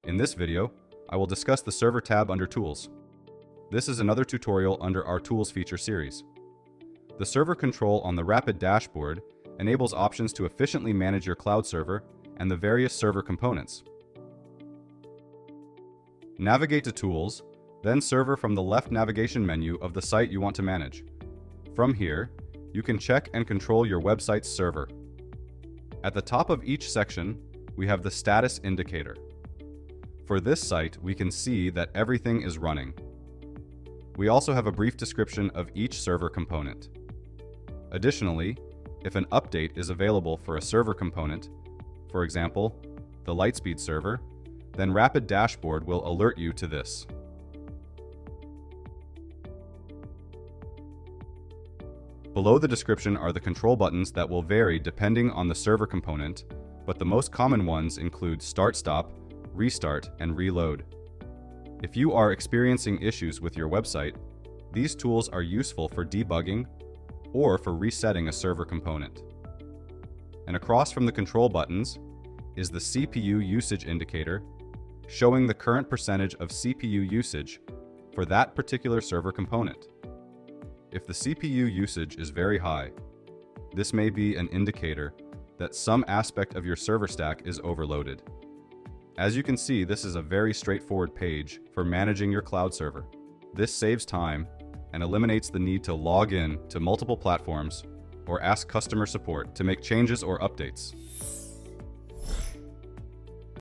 In this video, I will discuss the Server tab under Tools. This is another tutorial under our Tools feature series. The server control on the Rapyd dashboard enables options to efficiently manage your cloud server and the various server components. Navigate to Tools, then Server from the left navigation menu of the site you want to manage. From here, you can check and control your website's server. At the top of each section, we have the status indicator. For this site, we can see that everything is running. We also have a brief description of each server component. Additionally, if an update is available for a server component, for example, the Lightspeed server, then Rapyd dashboard will alert you to this. Below the description are the control buttons that will vary depending on the server component, but the most common ones include Start Stop, Restart, and Reload. If you are experiencing issues with your website, these tools are useful for debugging or for resetting a server component. And across from the control buttons is the CPU usage indicator, showing the current percentage of CPU usage for that particular server component. If the CPU usage is very high, this may be an indicator that some aspect of your server stack is overloaded. As you can see, this is a very straightforward page for managing your cloud server. This saves time and eliminates the need to log in to multiple platforms or ask customer support to make changes or updates.